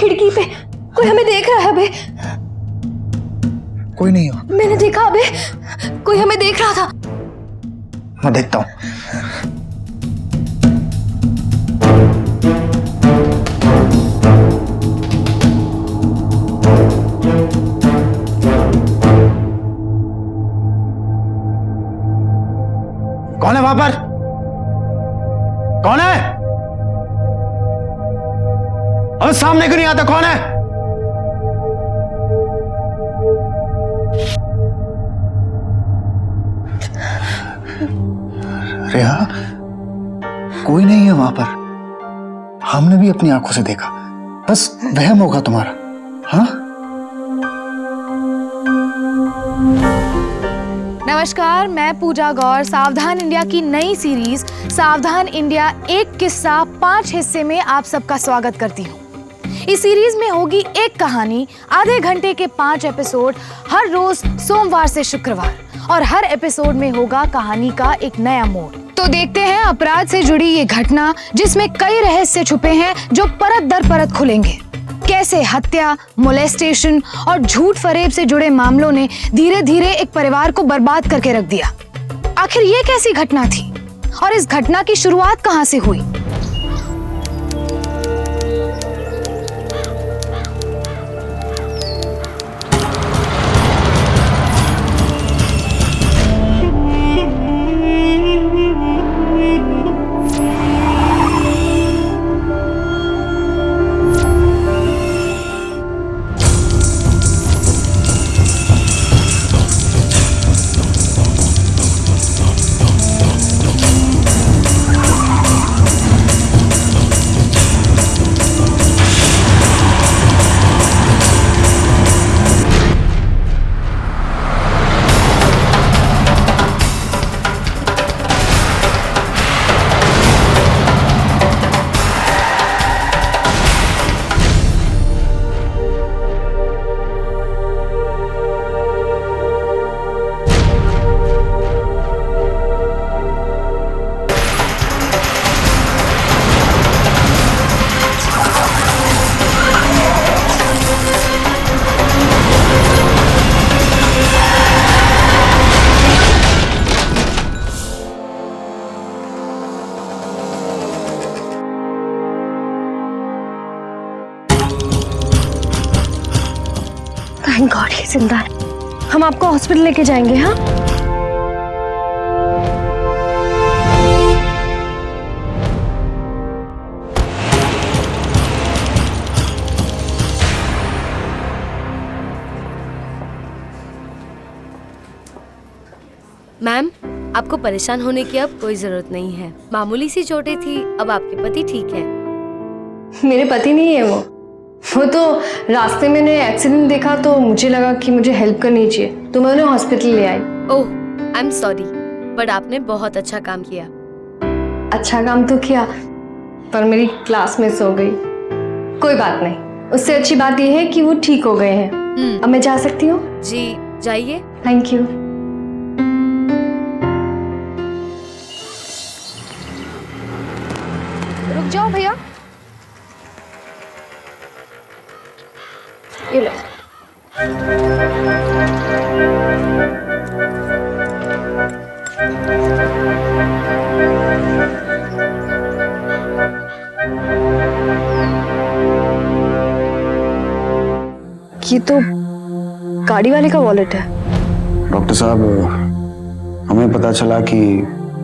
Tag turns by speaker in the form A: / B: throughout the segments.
A: खिड़की पे कोई हमें देख रहा है अबे।
B: कोई नहीं हो।
A: मैंने देखा अबे, कोई हमें देख रहा था।
B: मैं देखता हूँ। कौन है वहां पर? कौन है? अबे सामने क्यों नहीं आता? कौन है? रेहा, कोई नहीं है वहां पर। हमने भी अपनी आंखों से देखा, बस वहम होगा तुम्हारा। हाँ?
C: नमस्कार, मैं पूजा गौर सावधान इंडिया की नई सीरीज सावधान इंडिया एक किस्सा 5 हिस्से में आप सबका स्वागत करती हूँ। इस सीरीज में होगी एक कहानी, आधे घंटे के 5 एपिसोड, हर रोज सोमवार से शुक्रवार, और हर एपिसोड में होगा कहानी का एक नया मोड़। तो देखते हैं अपराध से जुड़ी ये घटना, जिसमें कई रहस्य छुपे हैं जो परत दर परत खुलेंगे। कैसे हत्या, मोलेस्टेशन और झूठ फरेब से जुड़े मामलों ने धीरे धीरे एक परिवार को बर्बाद करके रख दिया। आखिर ये कैसी घटना थी और इस घटना की शुरुआत कहां से हुई?
A: थैंक गॉड ये जिंदा है। हम आपको हॉस्पिटल लेके जाएंगे। हाँ,
D: मैम, आपको परेशान होने की अब कोई जरूरत नहीं है। मामूली सी चोटें थी, अब आपके पति ठीक है।
A: मेरे पति नहीं है वो तो रास्ते में एक्सीडेंट देखा तो मुझे लगा कि मुझे हेल्प करनी चाहिए, तो मैं उन्हें हॉस्पिटल ले आई।
D: ओह, आई एम सॉरी, बट आपने बहुत अच्छा काम किया।
A: अच्छा काम तो किया, पर मेरी क्लास मिस हो गई। कोई बात नहीं, उससे अच्छी बात यह है कि वो ठीक हो गए हैं। अब मैं जा सकती हूँ?
D: जी जाइए।
A: Thank you.
C: रुक जाओ भैया,
A: ये लो। ये तो गाड़ी वाले का वॉलेट है।
B: डॉक्टर साहब, हमें पता चला कि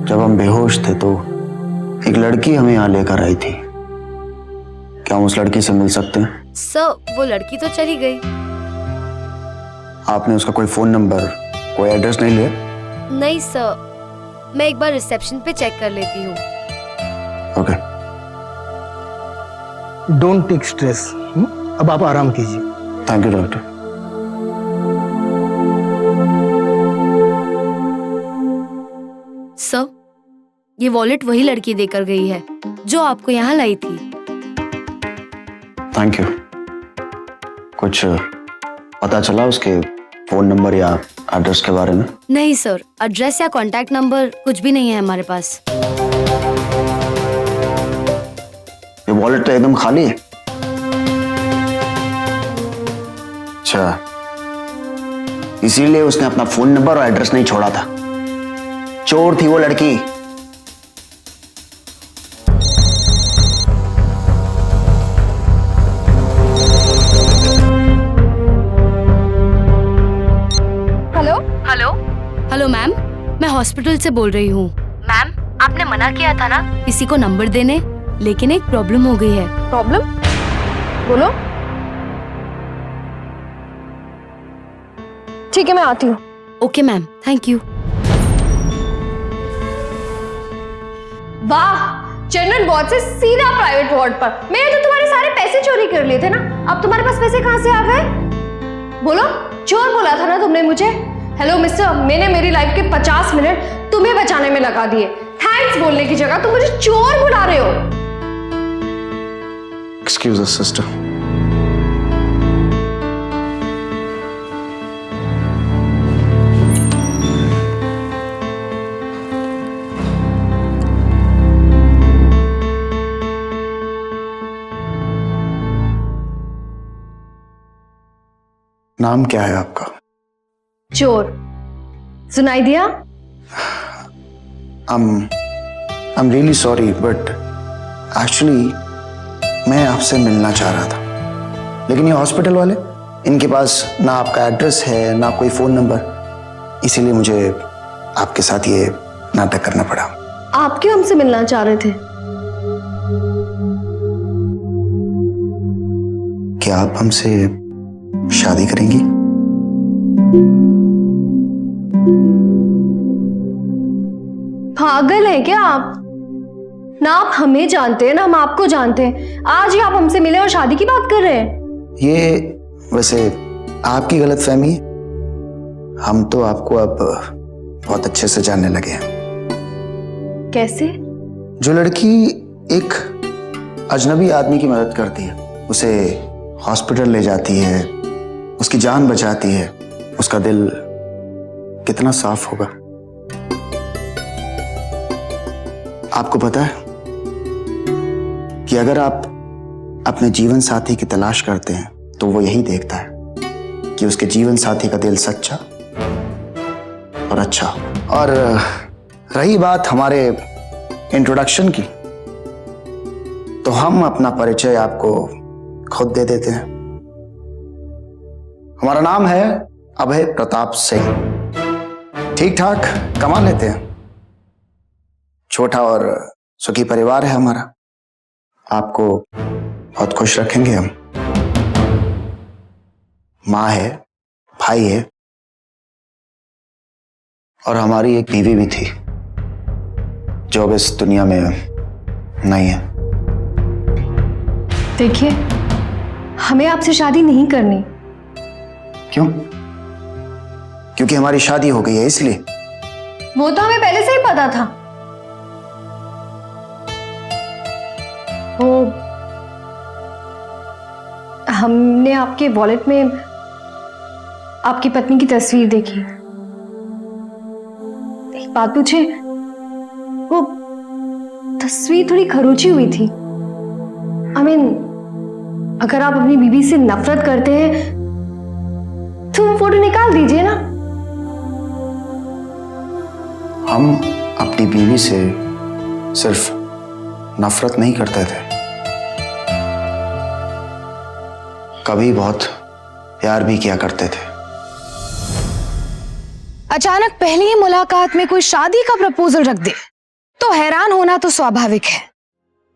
B: जब हम बेहोश थे तो एक लड़की हमें यहाँ लेकर आई थी। क्या हम उस लड़की से मिल सकते हैं?
D: सर, वो लड़की तो चली गई।
B: आपने उसका कोई फोन नंबर, कोई एड्रेस नहीं लिया?
D: नहीं सर, मैं एक बार रिसेप्शन पे चेक कर लेती हूँ।
B: ओके।
E: Don't take stress. अब आप आराम कीजिए।
B: Thank you doctor.
D: सर, ये वॉलेट वही लड़की देकर गई है जो आपको यहाँ लाई थी।
B: Thank you. कुछ पता चला उसके फोन नंबर या एड्रेस के बारे में?
D: नहीं सर, एड्रेस या कांटेक्ट नंबर कुछ भी नहीं है हमारे पास।
B: ये वॉलेट तो एकदम खाली है। अच्छा, इसीलिए उसने अपना फोन नंबर और एड्रेस नहीं छोड़ा था। चोर थी वो लड़की।
A: हेलो
D: हेलो हेलो मैम, मैं हॉस्पिटल से बोल रही हूँ। मैम, आपने मना किया था ना किसी को नंबर देने, लेकिन एक प्रॉब्लम हो गई है।
A: प्रॉब्लम? बोलो। ठीक है, मैं आती हूँ।
D: Okay ma'am, thank you.
A: वाह, जनरल वार्ड से सीधा प्राइवेट वार्ड पर। मैंने तो तुम्हारे सारे पैसे चोरी कर लिए थे ना, अब तुम्हारे पास पैसे कहाँ से आ गए? बोलो, चोर बोला था ना तुमने मुझे। हेलो मिस्टर, मैंने मेरी लाइफ के 50 मिनट तुम्हें बचाने में लगा दिए। थैंक्स बोलने की जगह तुम मुझे चोर बुला रहे हो।
B: एक्सक्यूज अस सिस्टर। नाम क्या है आपका?
A: चोर। सुनाई दिया?
B: I'm really sorry, but actually मैं आपसे मिलना चाह रहा था, लेकिन ये हॉस्पिटल वाले, इनके पास ना आपका एड्रेस है ना कोई फोन नंबर, इसीलिए मुझे आपके साथ ये नाटक करना पड़ा।
A: आप क्यों हमसे मिलना चाह रहे थे?
B: क्या आप हमसे शादी करेंगी?
A: पागल है क्या आप? ना आप हमें जानते हैं ना हम आपको जानते हैं। आज ही आप हमसे मिले और शादी की बात कर रहे हैं।
B: ये वैसे आपकी गलतफहमी है, हम तो आपको अब बहुत अच्छे से जानने लगे हैं।
A: कैसे?
B: जो लड़की एक अजनबी आदमी की मदद करती है, उसे हॉस्पिटल ले जाती है, उसकी जान बचाती है, उसका दिल कितना साफ होगा। आपको पता है कि अगर आप अपने जीवन साथी की तलाश करते हैं तो वो यही देखता है कि उसके जीवन साथी का दिल सच्चा और अच्छा। और रही बात हमारे इंट्रोडक्शन की, तो हम अपना परिचय आपको खुद दे देते हैं। हमारा नाम है अभय प्रताप सिंह। ठीक ठाक कमा लेते हैं, छोटा और सुखी परिवार है हमारा। आपको बहुत खुश रखेंगे हम। माँ है, भाई है, और हमारी एक बीवी भी थी जो अब इस दुनिया में नहीं है।
A: देखिए, हमें आपसे शादी नहीं करनी।
B: क्यों? क्योंकि हमारी शादी हो गई है इसलिए?
A: वो तो हमें पहले से ही पता था। वो हमने आपके वॉलेट में आपकी पत्नी की तस्वीर देखी। एक बात पूछे, वो तस्वीर थोड़ी खरोंची हुई थी। अगर आप अपनी बीवी से नफरत करते हैं तो वो फोटो निकाल दीजिए ना।
B: हम अपनी बीवी से सिर्फ नफरत नहीं करते थे, कभी बहुत प्यार भी किया करते थे।
C: अचानक पहली ही मुलाकात में कोई शादी का प्रपोजल रख दे तो हैरान होना तो स्वाभाविक है,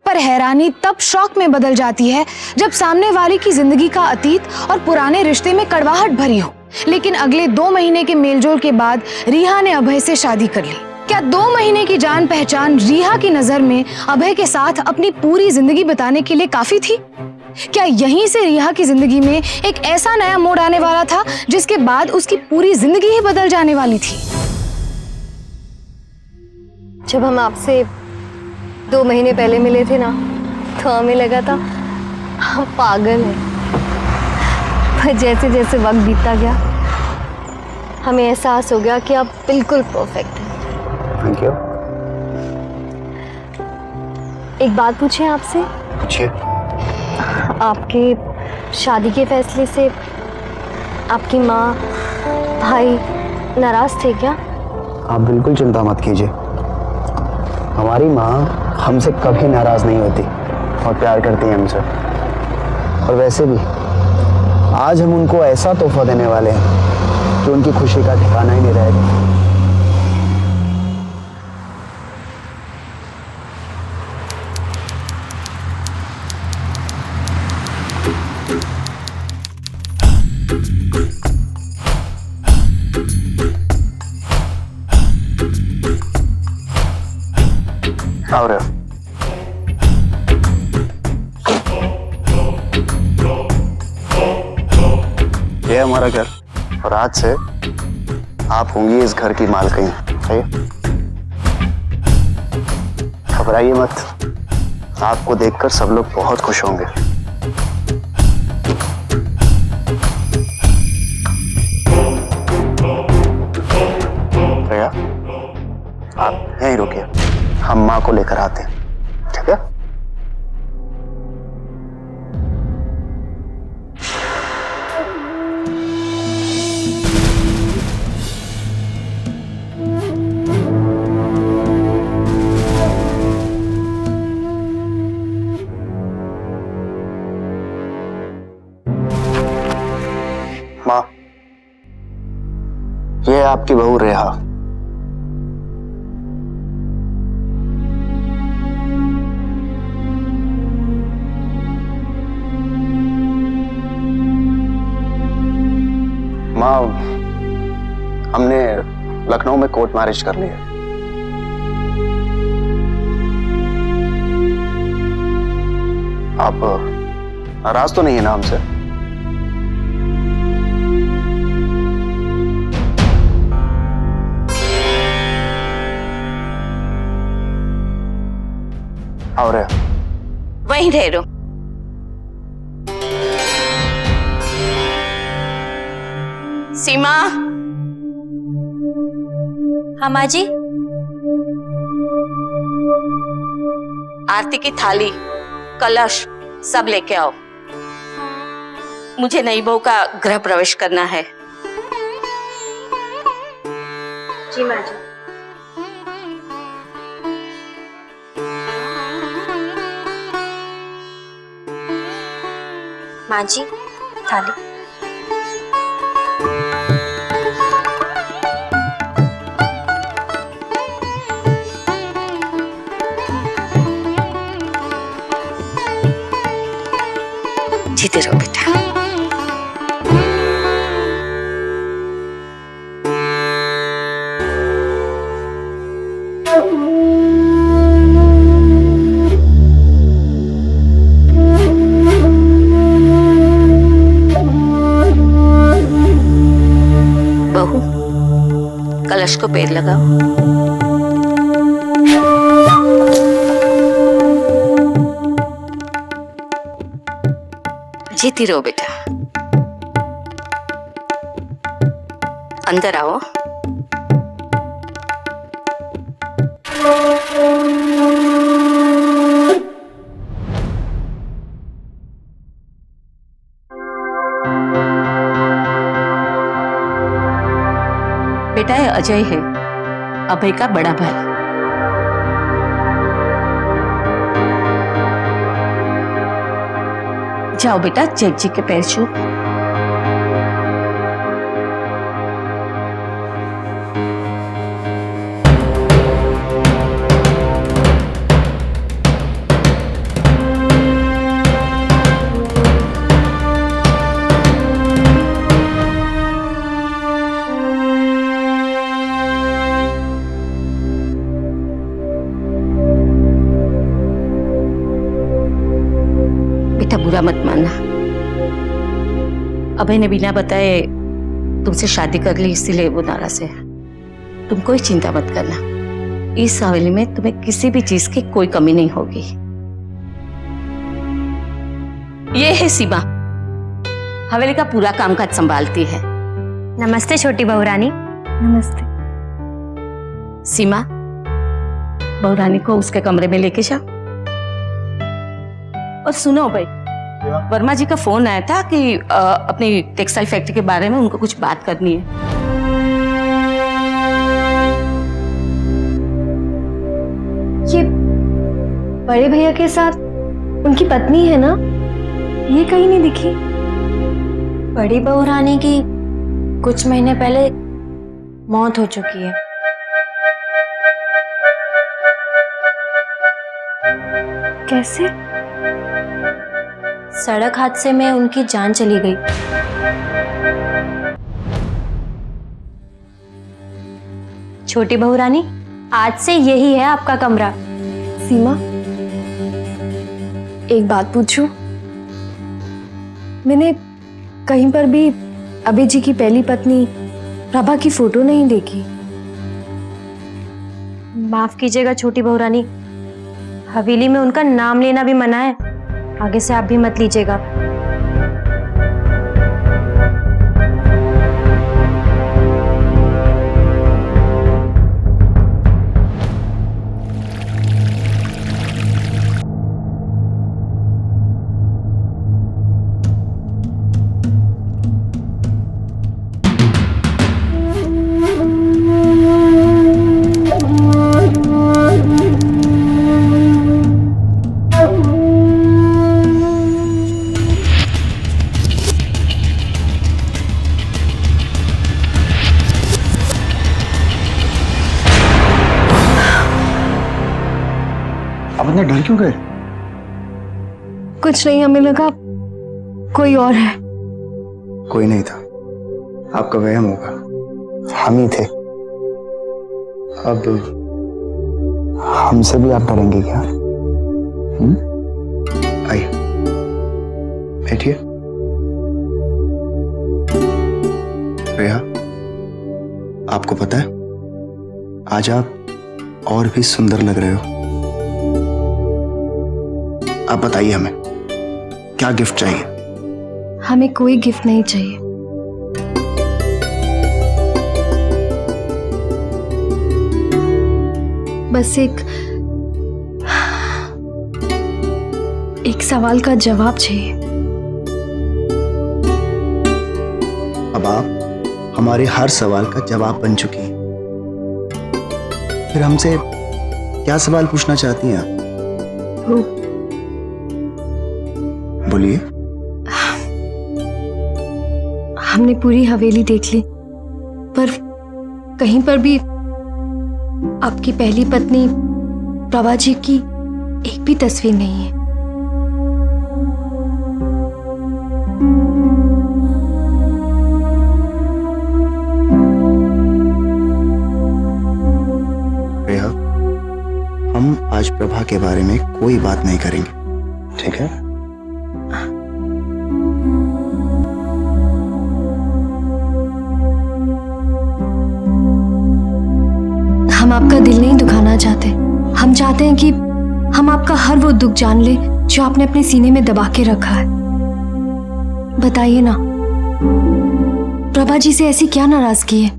C: पर हैरानी तब शौक में बदल जाती है जब सामने वाले की जिंदगी का अतीत और पुराने रिश्ते में कड़वाहट भरी हो। लेकिन अगले 2 महीने के मेलजोल के बाद रिहा ने अभय से शादी कर ली। क्या 2 महीने की जान पहचान रिहा की नजर में अभय के साथ अपनी पूरी जिंदगी बिताने के लिए काफी थी? क्या यहीं से रिहा की जिंदगी में एक ऐसा नया मोड़ आने वाला था जिसके बाद उसकी पूरी जिंदगी ही बदल जाने वाली थी?
A: जब हम आपसे 2 महीने पहले मिले थे ना, तो हमें लगा था हम पागल हैं। पर जैसे जैसे वक्त बीतता गया, हमें एहसास हो गया कि आप बिल्कुल परफेक्ट हैं।
B: Thank you.
A: एक बात पूछें आपसे?
B: पूछिए।
A: आपके शादी के फैसले से आपकी माँ भाई नाराज थे क्या?
B: आप बिल्कुल चिंता मत कीजिए, हमारी माँ हमसे कभी नाराज नहीं होती और प्यार करती है हमसे। और वैसे भी आज हम उनको ऐसा तोहफा देने वाले हैं कि उनकी खुशी का ठिकाना ही नहीं रहेगा। और ये हमारा घर, और आज से आप होंगी इस घर की मालकिन, है? घबराइए मत, आपको देखकर सब लोग बहुत खुश होंगे। प्रिया, आप यहीं रुकिए, हम माँ को लेकर आते हैं, ठीक है? माँ, ये है आपकी बहू रेहा। माँ, हमने लखनऊ में कोर्ट मैरिज कर लिया। आप नाराज तो नहीं है ना हमसे? और
F: वहीं ठहरो। सीमा। हाँ माँ जी। आरती की थाली, कलश सब लेके आओ, मुझे नई बहू का गृह प्रवेश करना है।
A: जी माँ जी। माँ जी, थाली।
F: जीते रहो बेटा। बहू, कलश को पैर लगाओ। जीती रहो बेटा। अंदर आओ। बेटा ये अजय है, अभय का बड़ा भाई। जाओ बेटा, जग जी के पैर छू। बेटा बुरा मत मानना, अभय ने बिना बताए तुमसे शादी कर ली, इसीलिए वो नाराज है। तुम कोई चिंता मत करना, इस हवेली में तुम्हें किसी भी चीज की कोई कमी नहीं होगी। ये है सीमा, हवेली का पूरा कामकाज संभालती है।
A: नमस्ते छोटी बहू रानी। नमस्ते।
F: सीमा, बहू रानी को उसके कमरे में लेके जाओ। और सुनो भाई, वर्मा जी का फोन आया था कि अपनी टेक्सटाइल फैक्ट्री के बारे में उनको कुछ बात करनी है।
A: ये बड़े भैया के साथ उनकी पत्नी है ना, ये कहीं नहीं दिखी।
G: बड़ी बहू रानी की कुछ महीने पहले मौत हो चुकी है।
A: कैसे?
G: सड़क हादसे में उनकी जान चली गई। छोटी बहू रानी, आज से यही है आपका कमरा।
A: सीमा, एक बात पूछूं? मैंने कहीं पर भी अभय जी की पहली पत्नी प्रभा की फोटो नहीं देखी।
G: माफ कीजिएगा छोटी बहू रानी, हवेली में उनका नाम लेना भी मना है। आगे से आप भी मत लीजिएगा।
B: आप इतना डर क्यों गए?
A: कुछ नहीं, हमें लगा कोई और है।
B: कोई नहीं था, आपका वहम होगा। हम ही थे। अब हमसे भी आप डरेंगे क्या? आइए, बैठिए। रेहा, आपको पता है आज आप और भी सुंदर लग रहे हो। आप बताइए हमें क्या गिफ्ट चाहिए?
A: हमें कोई गिफ्ट नहीं चाहिए। बस एक सवाल का जवाब चाहिए।
B: अब आप हमारे हर सवाल का जवाब बन चुकी हैं। फिर हमसे क्या सवाल पूछना चाहती हैं आप? बोलिए।
A: हमने पूरी हवेली देख ली, पर कहीं पर भी आपकी पहली पत्नी प्रभा जी की एक भी तस्वीर नहीं है।
B: रेहा, हम आज प्रभा के बारे में कोई बात नहीं करेंगे, ठीक है?
A: हम आपका दिल नहीं दुखाना चाहते। हम चाहते हैं कि हम आपका हर वो दुख जान ले जो आपने अपने सीने में दबा के रखा है। बताइए ना, प्रभा जी से ऐसी क्या नाराजगी है?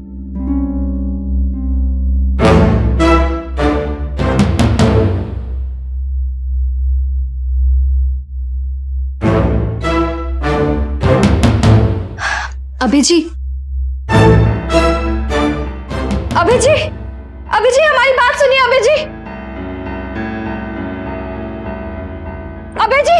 A: अभय जी, अभय जी, अभय जी, हमारी बात सुनिए। अभय जी, अभय जी,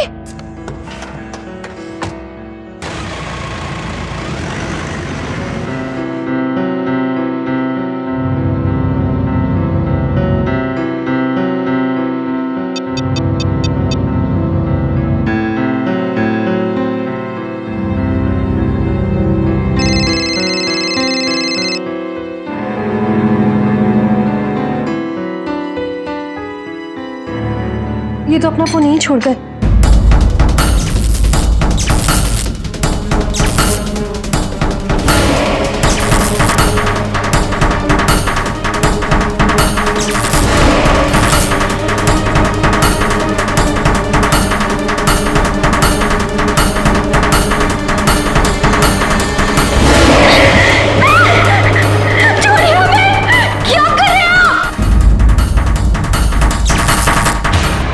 A: ये तो अपना फोन नहीं छोड़ गए।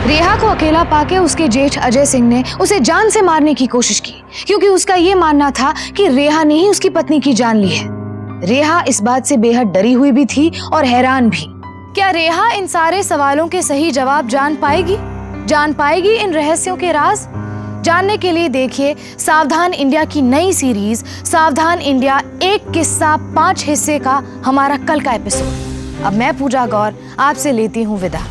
C: रेहा को अकेला बदला पाके उसके जेठ अजय सिंह ने उसे जान से मारने की कोशिश की, क्योंकि उसका ये मानना था कि रेहा ने ही उसकी पत्नी की जान ली है। रेहा इस बात से बेहद डरी हुई भी थी और हैरान भी। क्या रेहा इन सारे सवालों के सही जवाब जान पाएगी इन रहस्यों के राज? जानने के लिए देखिए सावधान इंडिया की नई सीरीज सावधान इंडिया एक किस्सा 5 हिस्से का हमारा कल का एपिसोड। अब मैं पूजा गौर आपसे लेती हूँ विदा।